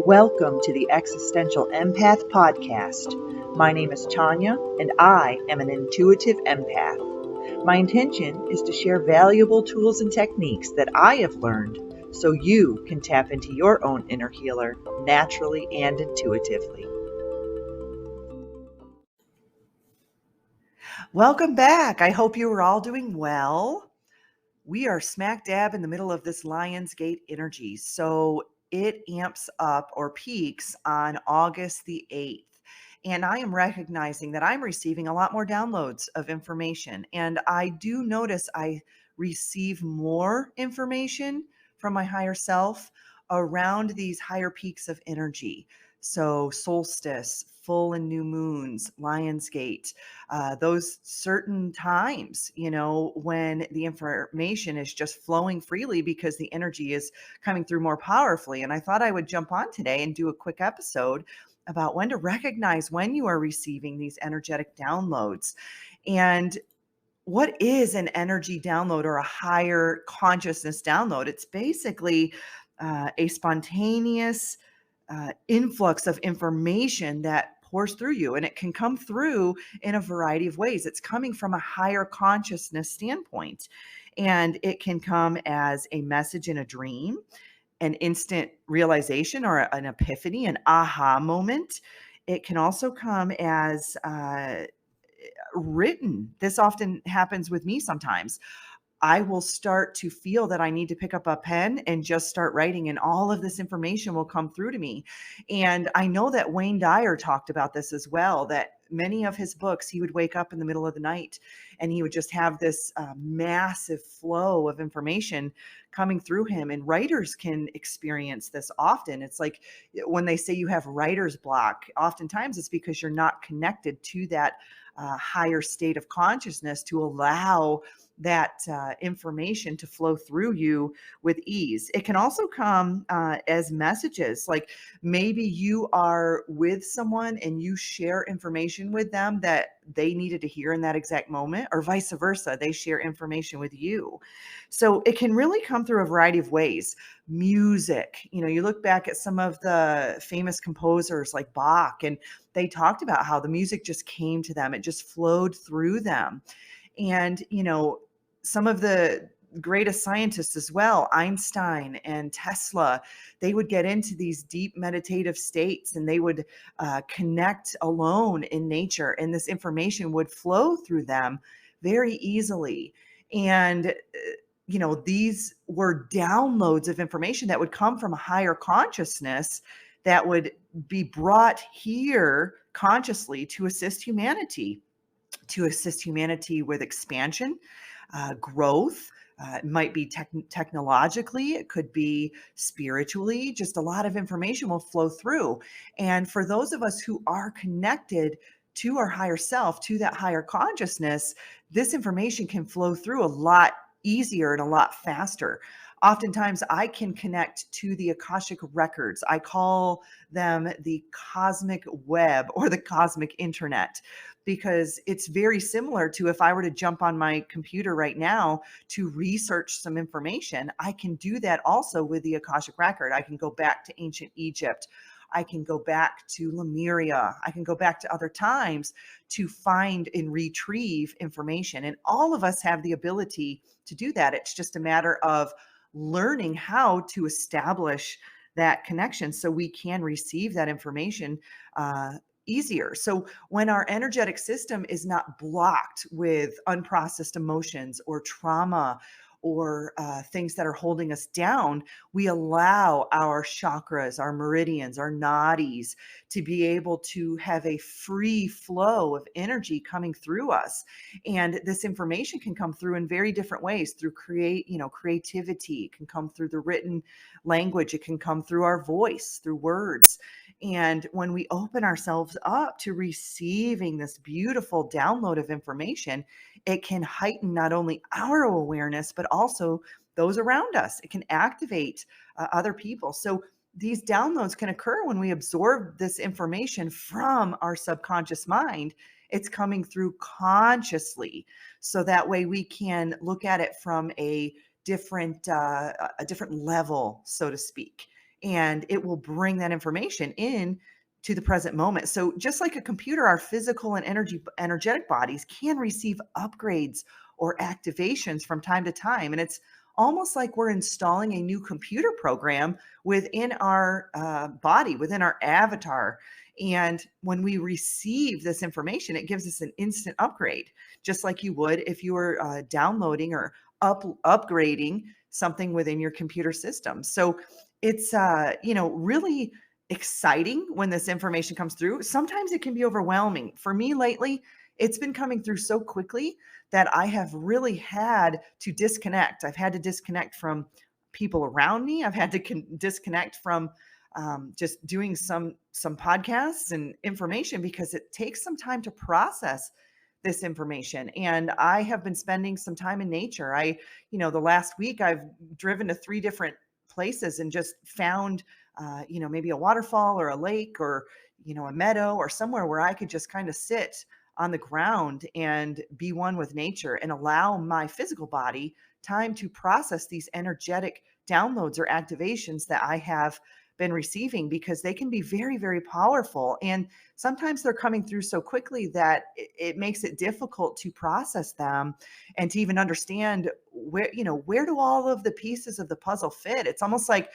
Welcome to the Existential Empath Podcast. My name is Tanya, and I am an intuitive empath. My intention is to share valuable tools and techniques that I have learned so you can tap into your own inner healer naturally and intuitively. Welcome back. I hope you are all doing well. We are smack dab in the middle of this Lionsgate energy. So it amps up or peaks on August the 8th. And I am recognizing that I'm receiving a lot more downloads of information. And I do notice I receive more information from my higher self around these higher peaks of energy. So solstice, full and new moons, Lionsgate, those certain times, when the information is just flowing freely because the energy is coming through more powerfully. And I thought I would jump on today and do a quick episode about when to recognize when you are receiving these energetic downloads. And what is an energy download or a higher consciousness download? It's basically a spontaneous influx of information that pours through you, and it can come through in a variety of ways. It's coming from a higher consciousness standpoint, and it can come as a message in a dream, an instant realization or an epiphany, an aha moment. It can also come as written. This often happens with me sometimes. I will start to feel that I need to pick up a pen and just start writing, and all of this information will come through to me. And I know that Wayne Dyer talked about this as well, that many of his books, he would wake up in the middle of the night and he would just have this massive flow of information coming through him. And writers can experience this often. It's like when they say you have writer's block, oftentimes it's because you're not connected to that higher state of consciousness to allow that information to flow through you with ease. It can also come as messages, like maybe you are with someone and you share information with them that they needed to hear in that exact moment, or vice versa, they share information with you. So it can really come through a variety of ways. Music, you look back at some of the famous composers like Bach, and they talked about how the music just came to them, it just flowed through them. And some of the greatest scientists as well, Einstein and Tesla, they would get into these deep meditative states, and they would connect alone in nature, and this information would flow through them very easily. And these were downloads of information that would come from a higher consciousness that would be brought here consciously to assist humanity with expansion, growth. It might be technologically, it could be spiritually, just a lot of information will flow through. And for those of us who are connected to our higher self, to that higher consciousness, this information can flow through a lot easier and a lot faster. Oftentimes I can connect to the Akashic records. I call them the cosmic web or the cosmic internet, because it's very similar to if I were to jump on my computer right now to research some information. I can do that also with the Akashic record. I can go back to ancient Egypt. I can go back to Lemuria. I can go back to other times to find and retrieve information. And all of us have the ability to do that. It's just a matter of learning how to establish that connection so we can receive that information easier. So when our energetic system is not blocked with unprocessed emotions or trauma or things that are holding us down, we allow our chakras, our meridians, our nadis to be able to have a free flow of energy coming through us. And this information can come through in very different ways, through creativity. It can come through the written language. It can come through our voice, through words. And when we open ourselves up to receiving this beautiful download of information, it can heighten not only our awareness, but also those around us. It can activate other people. So these downloads can occur when we absorb this information from our subconscious mind. It's coming through consciously. So that way we can look at it from a different level, so to speak. and it will bring that information in to the present moment. So just like a computer, our physical and energetic bodies can receive upgrades or activations from time to time. And it's almost like we're installing a new computer program within our body, within our avatar. And when we receive this information, it gives us an instant upgrade, just like you would if you were downloading or upgrading something within your computer system. So it's really exciting when this information comes through. Sometimes it can be overwhelming. For me lately, it's been coming through so quickly that I have really had to disconnect. I've had to disconnect from people around me. I've had to disconnect from just doing some podcasts and information because it takes some time to process this information. And I have been spending some time in nature. The last week I've driven to 3 different places and just found, maybe a waterfall or a lake or, a meadow or somewhere where I could just kind of sit on the ground and be one with nature and allow my physical body time to process these energetic downloads or activations that I have been receiving, because they can be very, very powerful. And sometimes they're coming through so quickly that it makes it difficult to process them and to even understand where do all of the pieces of the puzzle fit. It's almost like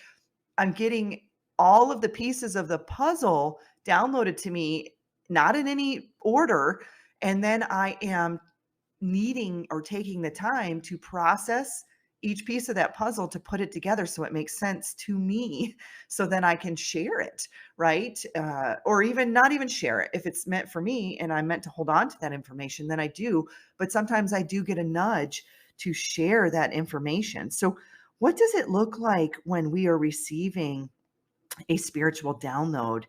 I'm getting all of the pieces of the puzzle downloaded to me, not in any order. And then I am needing or taking the time to process each piece of that puzzle to put it together so it makes sense to me. So then I can share it, right? Or even not even share it. If it's meant for me and I'm meant to hold on to that information, then I do. But sometimes I do get a nudge to share that information. So, what does it look like when we are receiving a spiritual download?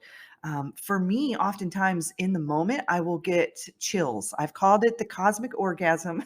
For me, oftentimes in the moment, I will get chills. I've called it the cosmic orgasm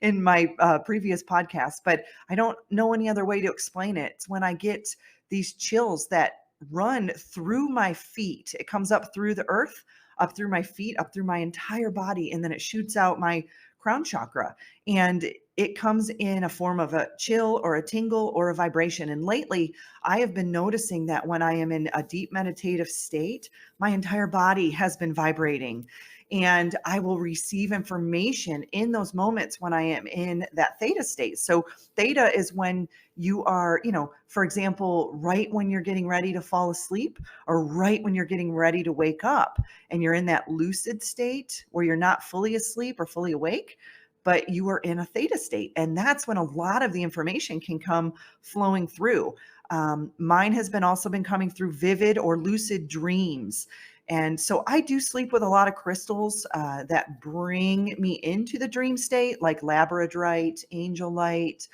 in my previous podcast, but I don't know any other way to explain it. It's when I get these chills that run through my feet. It comes up through the earth, up through my feet, up through my entire body, and then it shoots out my crown chakra. And it comes in a form of a chill or a tingle or a vibration. And lately, I have been noticing that when I am in a deep meditative state, my entire body has been vibrating. And I will receive information in those moments when I am in that theta state. So, theta is when you are, for example, right when you're getting ready to fall asleep or right when you're getting ready to wake up, and you're in that lucid state where you're not fully asleep or fully awake, but you are in a theta state. And that's when a lot of the information can come flowing through. Mine has been also been coming through vivid or lucid dreams. And so I do sleep with a lot of crystals that bring me into the dream state, like labradorite, angel light.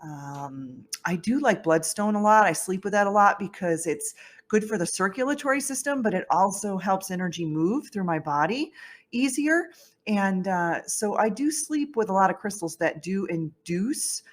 I do like bloodstone a lot. I sleep with that a lot because it's good for the circulatory system, but it also helps energy move through my body easier. And so I do sleep with a lot of crystals that do induce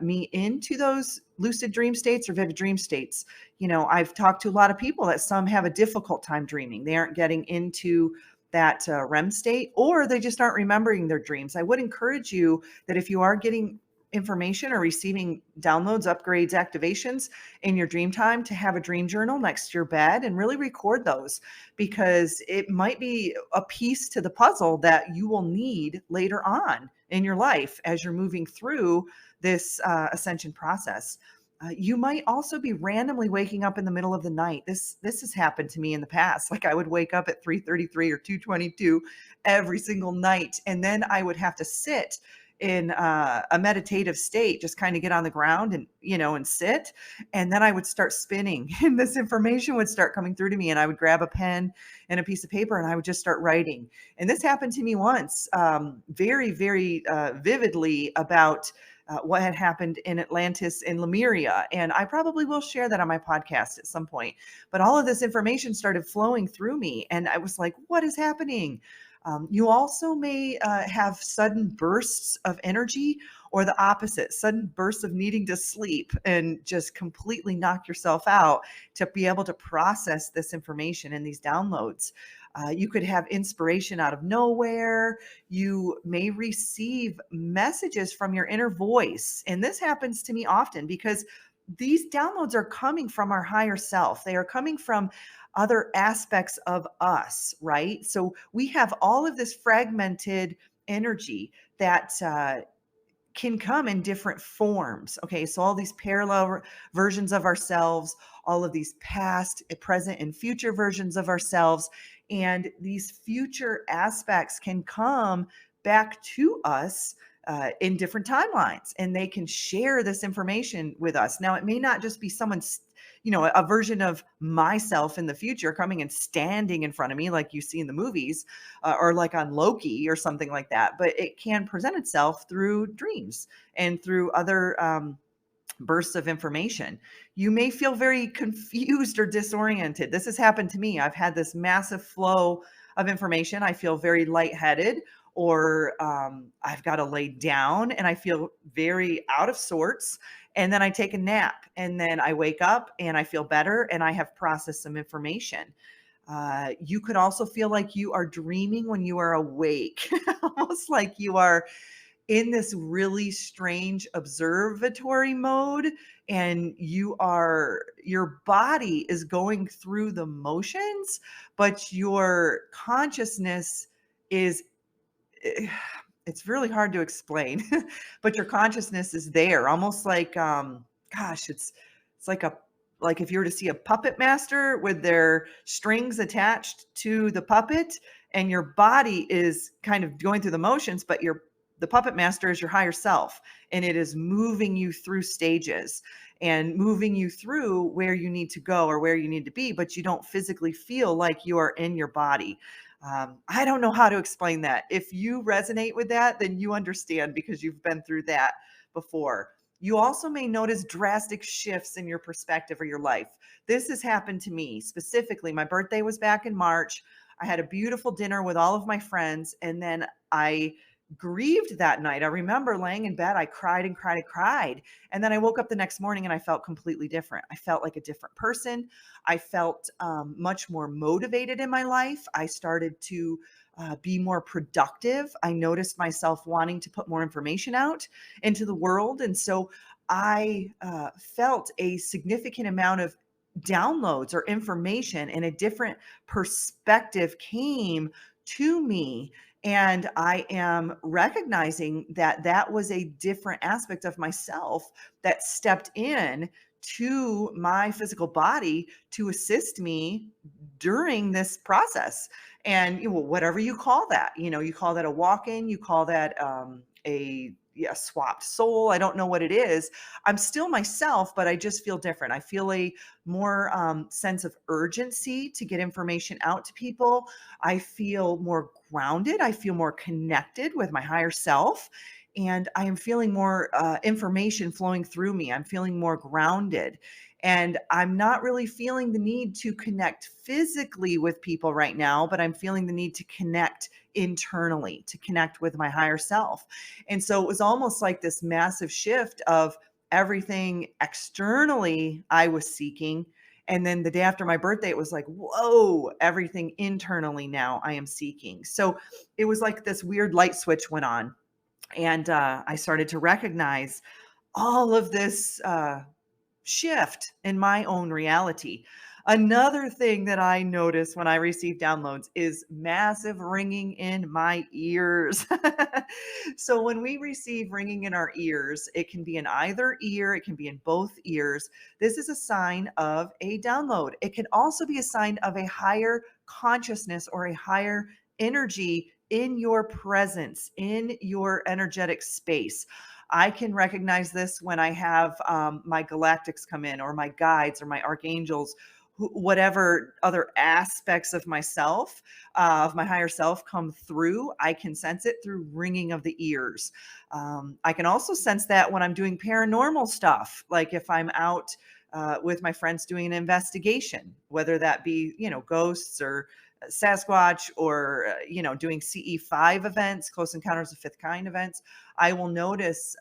me into those lucid dream states or vivid dream states. I've talked to a lot of people that some have a difficult time dreaming. They aren't getting into that REM state, or they just aren't remembering their dreams. I would encourage you that if you are getting information or receiving downloads, upgrades, activations in your dream time, to have a dream journal next to your bed and really record those, because it might be a piece to the puzzle that you will need later on in your life as you're moving through this ascension process. You might also be randomly waking up in the middle of the night. This has happened to me in the past. Like I would wake up at 3:33 or 2:22 every single night, and then I would have to sit in a meditative state, just kind of get on the ground and and sit, and then I would start spinning, and this information would start coming through to me, and I would grab a pen and a piece of paper, and I would just start writing. And this happened to me once, very, very vividly, about what had happened in Atlantis and Lemuria. And I probably will share that on my podcast at some point. But all of this information started flowing through me. And I was like, what is happening? You also may have sudden bursts of energy, or the opposite, sudden bursts of needing to sleep and just completely knock yourself out to be able to process this information and these downloads. You could have inspiration out of nowhere. You may receive messages from your inner voice. And this happens to me often because these downloads are coming from our higher self. They are coming from other aspects of us, right? So we have all of this fragmented energy that can come in different forms. Okay, so all these parallel versions of ourselves, all of these past, present, and future versions of ourselves, and these future aspects can come back to us in different timelines, and they can share this information with us. Now, it may not just be someone's, a version of myself in the future coming and standing in front of me like you see in the movies, or like on Loki or something like that. But it can present itself through dreams and through other bursts of information. You may feel very confused or disoriented. This has happened to me. I've had this massive flow of information. I feel very lightheaded, or I've got to lay down and I feel very out of sorts. And then I take a nap and then I wake up and I feel better and I have processed some information. You could also feel like you are dreaming when you are awake, almost like you are in this really strange observatory mode, and your body is going through the motions, but your consciousness is eh, it's really hard to explain, but your consciousness is there, almost like, gosh, it's like if you were to see a puppet master with their strings attached to the puppet, and your body is kind of going through the motions, but the puppet master is your higher self, and it is moving you through stages and moving you through where you need to go or where you need to be, but you don't physically feel like you are in your body. I don't know how to explain that. If you resonate with that, then you understand because you've been through that before. You also may notice drastic shifts in your perspective or your life. This has happened to me specifically. My birthday was back in March. I had a beautiful dinner with all of my friends, and then I grieved that night. I remember laying in bed, I cried and cried and cried. And then I woke up the next morning and I felt completely different. I felt like a different person. I felt much more motivated in my life. I started to be more productive. I noticed myself wanting to put more information out into the world. And so I felt a significant amount of downloads or information, and a different perspective came to me. And I am recognizing that that was a different aspect of myself that stepped in to my physical body to assist me during this process. And whatever you call that, you call that a walk-in, you call that a yeah, swapped soul. I don't know what it is. I'm still myself, but I just feel different. I feel a more sense of urgency to get information out to people. I feel more grounded. I feel more connected with my higher self. And I am feeling more information flowing through me. I'm feeling more grounded. And I'm not really feeling the need to connect physically with people right now, but I'm feeling the need to connect internally, to connect with my higher self. And so it was almost like this massive shift of everything externally I was seeking. And then the day after my birthday, it was like, whoa, everything internally now I am seeking. So it was like this weird light switch went on. And I started to recognize all of this shift in my own reality. Another thing that I notice when I receive downloads is massive ringing in my ears. So when we receive ringing in our ears, it can be in either ear, it can be in both ears. This is a sign of a download. It can also be a sign of a higher consciousness or a higher energy in your presence, in your energetic space. I can recognize this when I have my galactics come in, or my guides, or my archangels, whatever other aspects of myself, of my higher self come through. I can sense it through ringing of the ears. I can also sense that when I'm doing paranormal stuff, like if I'm out with my friends doing an investigation, whether that be, ghosts or Sasquatch, or doing CE5 events, close encounters of fifth kind events. I will notice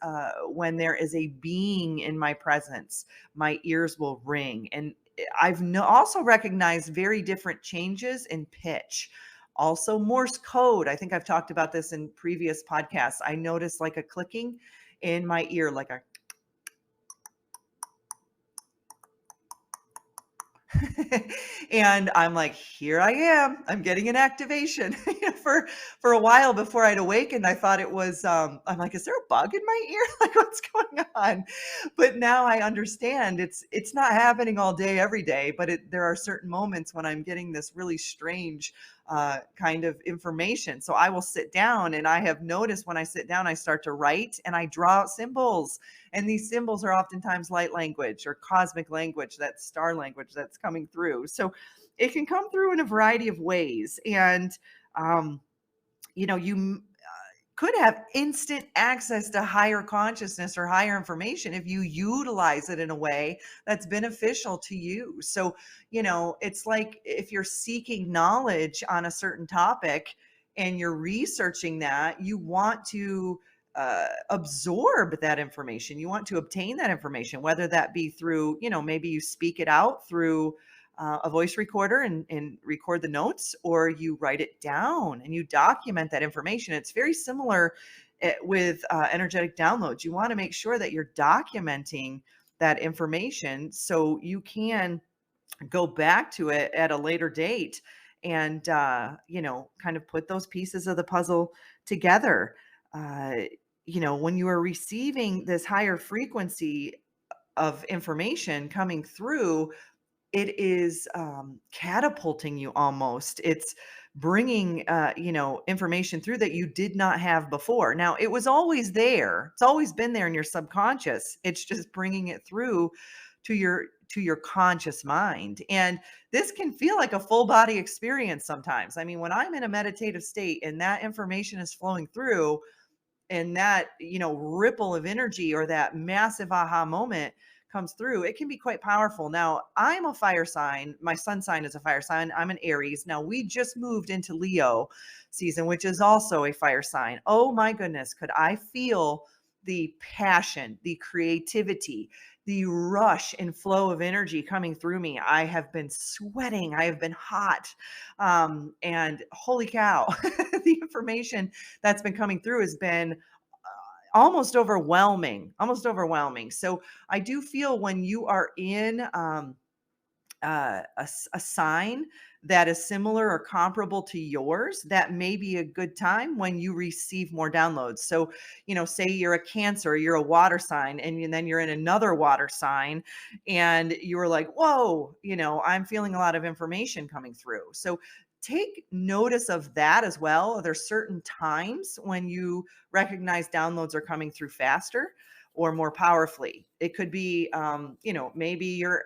when there is a being in my presence, my ears will ring. And I've also recognized very different changes in pitch. Also, Morse code. I think I've talked about this in previous podcasts. I notice like a clicking in my ear, like a And I'm like, here I am. I'm getting an activation. For a while before I'd awakened, I thought it was I'm like, is there a bug in my ear? Like what's going on? But now I understand it's not happening all day every day, but there are certain moments when I'm getting this really strange kind of information. So I will sit down, and I have noticed when I sit down, I start to write and I draw out symbols. And these symbols are oftentimes light language or cosmic language, that star language that's coming through. So it can come through in a variety of ways. And, um, you could have instant access to higher consciousness or higher information if you utilize it in a way that's beneficial to you. So, it's like if you're seeking knowledge on a certain topic and you're researching that, you want to absorb that information. You want to obtain that information, whether that be through, maybe you speak it out through a voice recorder and record the notes, or you write it down and you document that information. It's very similar with energetic downloads. You want to make sure that you're documenting that information so you can go back to it at a later date and, kind of put those pieces of the puzzle together. Uh, when you are receiving this higher frequency of information coming through, it is, catapulting you almost. It's bringing, information through that you did not have before. Now, it was always there. It's always been there in your subconscious. It's just bringing it through to your conscious mind. And this can feel like a full body experience sometimes. I mean, when I'm in a meditative state and that information is flowing through, and that ripple of energy or that massive aha moment comes through, it can be quite powerful. Now, I'm a fire sign. My sun sign is a fire sign. I'm an Aries. Now, we just moved into Leo season, which is also a fire sign. Oh my goodness, could I feel the passion, the creativity, the rush and flow of energy coming through me? I have been sweating. I have been hot. And holy cow, the information that's been coming through has been almost overwhelming. So I do feel when you are in a sign that is similar or comparable to yours, that may be a good time when you receive more downloads. So, say you're a Cancer, you're a water sign, and then you're in another water sign, and you're like, whoa, I'm feeling a lot of information coming through. So, take notice of that as well. There's certain times when you recognize downloads are coming through faster or more powerfully. It could be, maybe you're,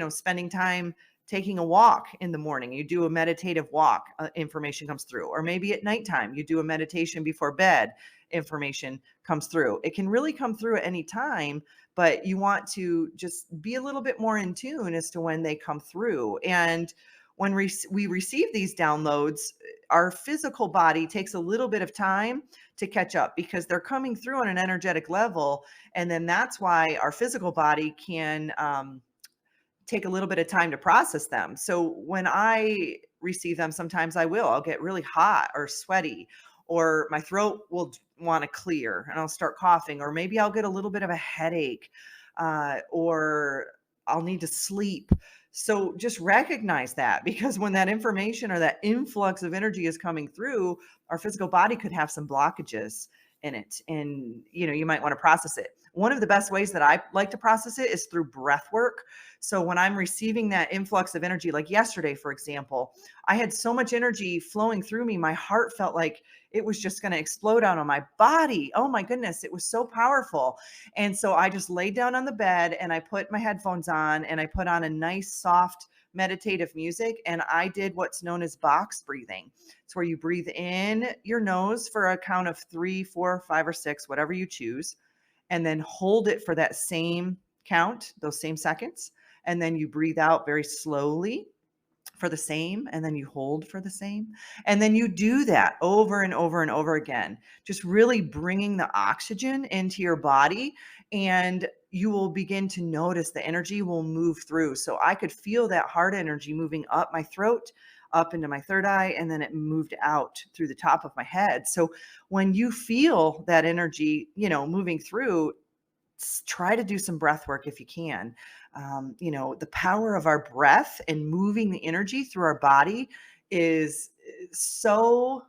spending time taking a walk in the morning. You do a meditative walk, information comes through. Or maybe at nighttime, you do a meditation before bed, information comes through. It can really come through at any time, but you want to just be a little bit more in tune as to when they come through. And when we receive these downloads, our physical body takes a little bit of time to catch up because they're coming through on an energetic level. And then that's why our physical body can take a little bit of time to process them. So when I receive them, sometimes I'll get really hot or sweaty, or my throat will want to clear and I'll start coughing, or maybe I'll get a little bit of a headache, or I'll need to sleep. So just recognize that, because when that information or that influx of energy is coming through, our physical body could have some blockages in it, and you might want to process it. One of the best ways that I like to process it is through breath work. So when I'm receiving that influx of energy, like yesterday, for example, I had so much energy flowing through me. My heart felt like it was just going to explode out on my body. Oh my goodness, it was so powerful. And so I just laid down on the bed and I put my headphones on and I put on a nice, soft, meditative music. And I did what's known as box breathing. It's where you breathe in your nose for a count of 3, 4, 5, or 6, whatever you choose, and then hold it for that same count, those same seconds. And then you breathe out very slowly for the same, and then you hold for the same. And then you do that over and over and over again, just really bringing the oxygen into your body, and you will begin to notice the energy will move through. So I could feel that heart energy moving up my throat, up into my third eye, and then it moved out through the top of my head. So when you feel that energy, moving through, try to do some breath work if you can. The power of our breath and moving the energy through our body is so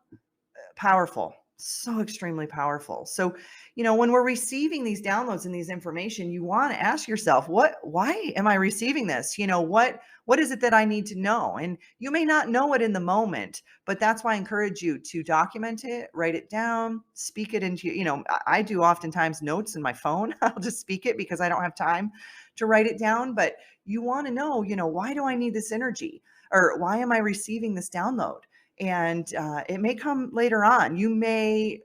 powerful, so extremely powerful. So, when we're receiving these downloads and these information, you want to ask yourself, why am I receiving this? What is it that I need to know? And you may not know it in the moment, but that's why I encourage you to document it, write it down, speak it into, I do oftentimes notes in my phone. I'll just speak it because I don't have time to write it down. But you want to know, why do I need this energy? Or why am I receiving this download? And it may come later on. You may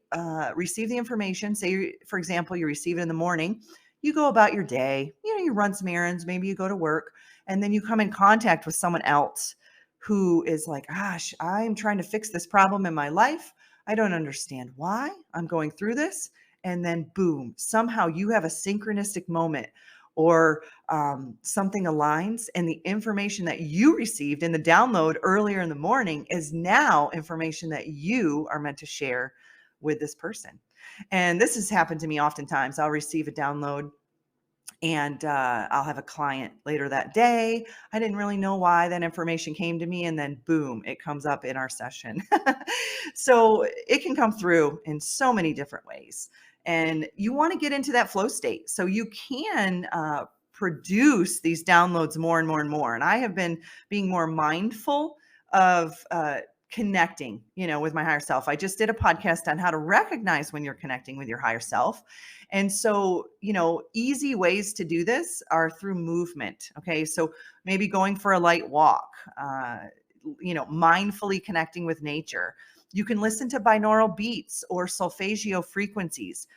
receive the information. Say, for example, you receive it in the morning. You go about your day. You run some errands. Maybe you go to work, and then you come in contact with someone else who is like, "Gosh, I'm trying to fix this problem in my life. I don't understand why I'm going through this." And then, boom! Somehow you have a synchronistic moment, or something aligns, and the information that you received in the download earlier in the morning is now information that you are meant to share with this person. And this has happened to me oftentimes. I'll receive a download, and I'll have a client later that day. I didn't really know why that information came to me, and then boom, it comes up in our session. So it can come through in so many different ways. And you want to get into that flow state so you can produce these downloads more and more and more. And I have been being more mindful of connecting, with my higher self. I just did a podcast on how to recognize when you're connecting with your higher self. And so, easy ways to do this are through movement. Okay. So maybe going for a light walk, mindfully connecting with nature. You can listen to binaural beats or solfeggio frequencies.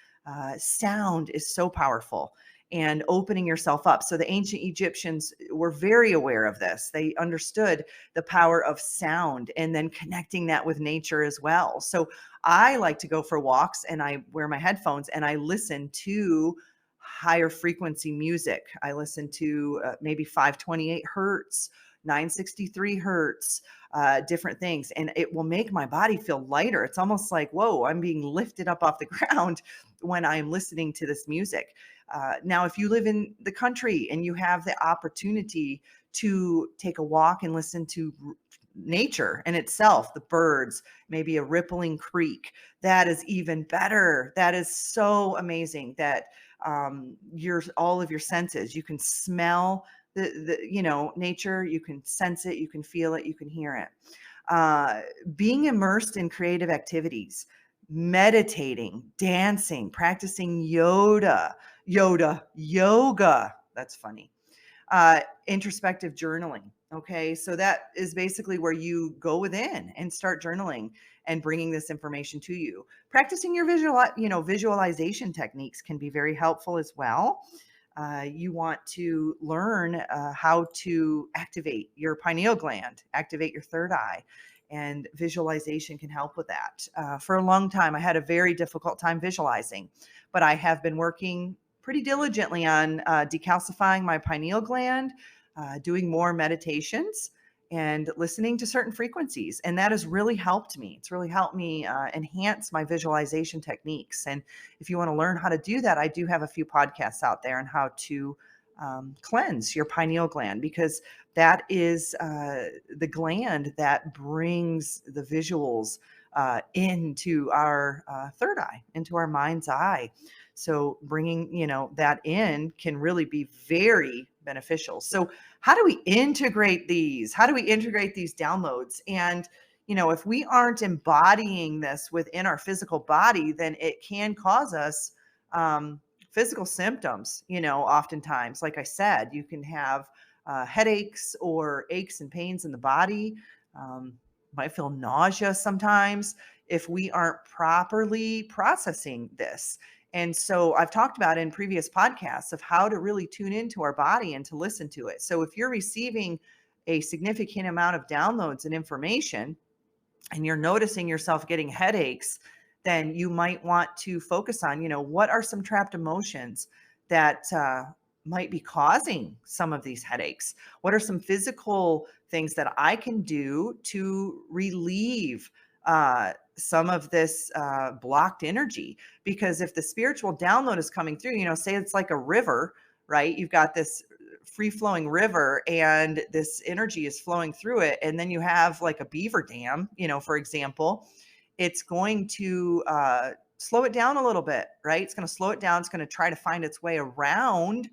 Sound is so powerful, and opening yourself up. So the ancient Egyptians were very aware of this. They understood the power of sound and then connecting that with nature as well. So I like to go for walks, and I wear my headphones and I listen to higher frequency music. I listen to maybe 528 hertz, 963 hertz, different things, and it will make my body feel lighter. It's almost like, whoa, I'm being lifted up off the ground when I'm listening to this music. Now, if you live in the country and you have the opportunity to take a walk and listen to nature in itself, the birds, maybe a rippling creek, that is even better. That is so amazing that all of your senses, you can smell the nature, you can sense it, you can feel it, you can hear it. Being immersed in creative activities, meditating, dancing, practicing yoga. That's funny. Introspective journaling. Okay. So that is basically where you go within and start journaling and bringing this information to you. Practicing your visualization techniques can be very helpful as well. You want to learn how to activate your pineal gland, activate your third eye, and visualization can help with that. For a long time, I had a very difficult time visualizing, but I have been working pretty diligently on decalcifying my pineal gland, doing more meditations, and listening to certain frequencies. And that has really helped me. It's really helped me enhance my visualization techniques. And if you want to learn how to do that, I do have a few podcasts out there on how to cleanse your pineal gland, because that is the gland that brings the visuals into our third eye, into our mind's eye. So bringing, that in can really be very beneficial. So how do we integrate these? How do we integrate these downloads? And, if we aren't embodying this within our physical body, then it can cause us physical symptoms. Oftentimes, like I said, you can have headaches or aches and pains in the body. Might feel nausea sometimes if we aren't properly processing this. And so I've talked about in previous podcasts of how to really tune into our body and to listen to it. So if you're receiving a significant amount of downloads and information, and you're noticing yourself getting headaches, then you might want to focus on, what are some trapped emotions that might be causing some of these headaches? What are some physical things that I can do to relieve some of this blocked energy? Because if the spiritual download is coming through, say it's like a river, right? You've got this free flowing river and this energy is flowing through it, and then you have like a beaver dam, for example, it's going to slow it down a little bit, right? It's going to slow it down. It's going to try to find its way around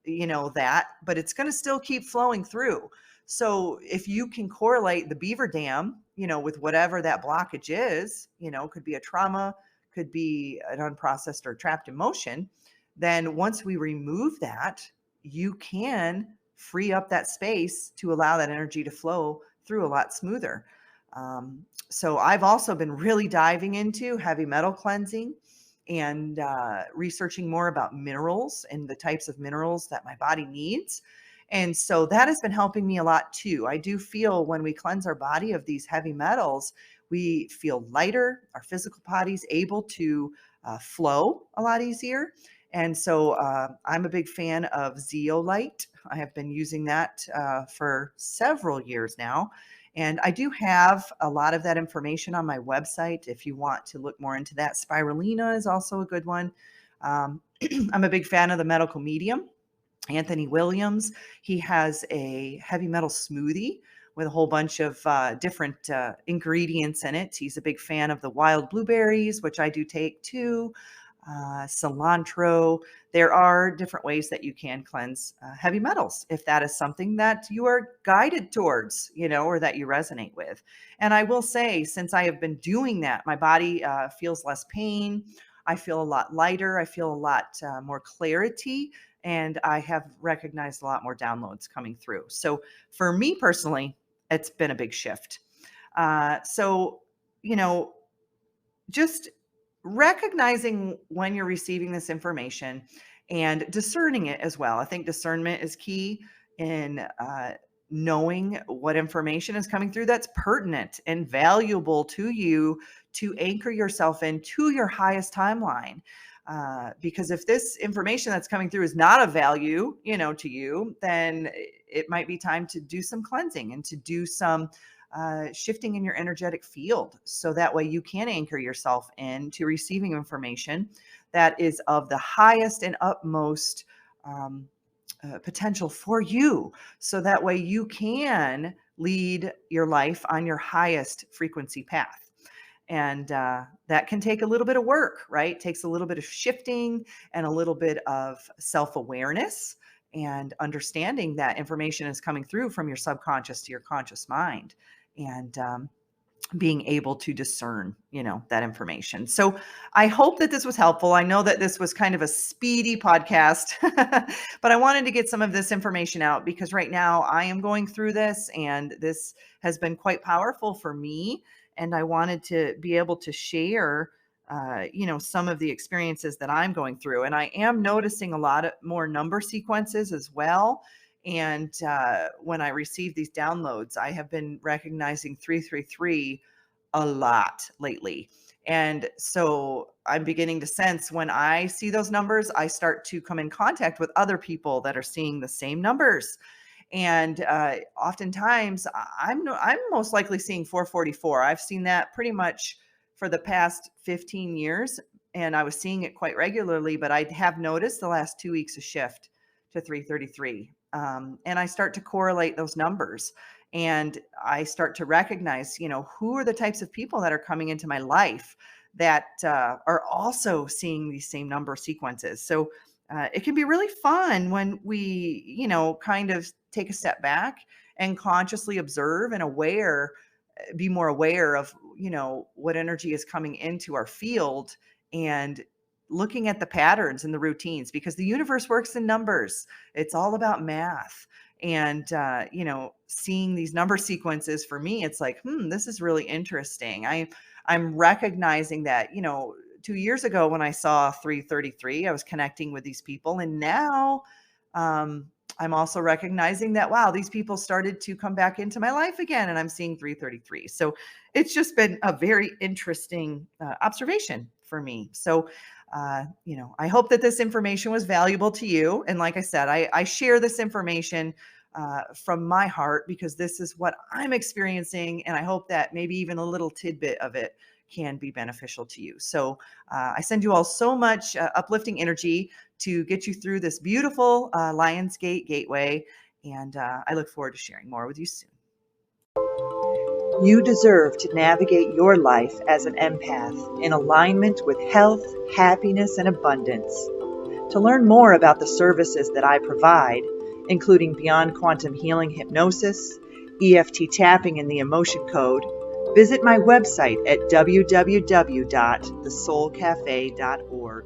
that, but it's going to still keep flowing through. So if you can correlate the beaver dam, with whatever that blockage is, could be a trauma, could be an unprocessed or trapped emotion, then once we remove that, you can free up that space to allow that energy to flow through a lot smoother. So I've also been really diving into heavy metal cleansing and researching more about minerals and the types of minerals that my body needs. And so that has been helping me a lot too. I do feel when we cleanse our body of these heavy metals, we feel lighter, our physical body's able to flow a lot easier. And so I'm a big fan of zeolite. I have been using that for several years now. And I do have a lot of that information on my website if you want to look more into that. Spirulina is also a good one. I'm a big fan of the medical medium, Anthony Williams. He has a heavy metal smoothie with a whole bunch of different ingredients in it. He's a big fan of the wild blueberries, which I do take too. Cilantro. There are different ways that you can cleanse heavy metals if that is something that you are guided towards, or that you resonate with. And I will say, since I have been doing that, my body feels less pain. I feel a lot lighter. I feel a lot more clarity. And I have recognized a lot more downloads coming through. So for me personally, it's been a big shift. So, just recognizing when you're receiving this information and discerning it as well. I think discernment is key in knowing what information is coming through that's pertinent and valuable to you to anchor yourself into your highest timeline. Because if this information that's coming through is not of value, to you, then it might be time to do some cleansing and to do some shifting in your energetic field, so that way you can anchor yourself into receiving information that is of the highest and utmost potential for you, so that way you can lead your life on your highest frequency path. And that can take a little bit of work, right? It takes a little bit of shifting and a little bit of self-awareness and understanding that information is coming through from your subconscious to your conscious mind, and being able to discern, that information. So I hope that this was helpful. I know that this was kind of a speedy podcast, but I wanted to get some of this information out because right now I am going through this and this has been quite powerful for me. And I wanted to be able to share, some of the experiences that I'm going through. And I am noticing a lot of more number sequences as well. And when I receive these downloads, I have been recognizing 333 a lot lately. And so I'm beginning to sense when I see those numbers, I start to come in contact with other people that are seeing the same numbers. And oftentimes I'm most likely seeing 444. I've seen that pretty much for the past 15 years. And I was seeing it quite regularly, but I have noticed the last 2 weeks a shift to 333. And I start to correlate those numbers and I start to recognize, who are the types of people that are coming into my life that are also seeing these same number sequences. So it can be really fun when we, kind of take a step back and consciously observe and be more aware of, what energy is coming into our field and looking at the patterns and the routines, because the universe works in numbers. It's all about math. And, seeing these number sequences for me, it's like, this is really interesting. I'm recognizing that, 2 years ago when I saw 333, I was connecting with these people. And now I'm also recognizing that, wow, these people started to come back into my life again, and I'm seeing 333. So it's just been a very interesting observation for me. So, I hope that this information was valuable to you. And like I said, I share this information from my heart because this is what I'm experiencing. And I hope that maybe even a little tidbit of it can be beneficial to you. So I send you all so much uplifting energy to get you through this beautiful Lionsgate gateway. And I look forward to sharing more with you soon. You deserve to navigate your life as an empath in alignment with health, happiness, and abundance. To learn more about the services that I provide, including Beyond Quantum Healing Hypnosis, EFT Tapping, and the Emotion Code, visit my website at www.thesoulcafe.org.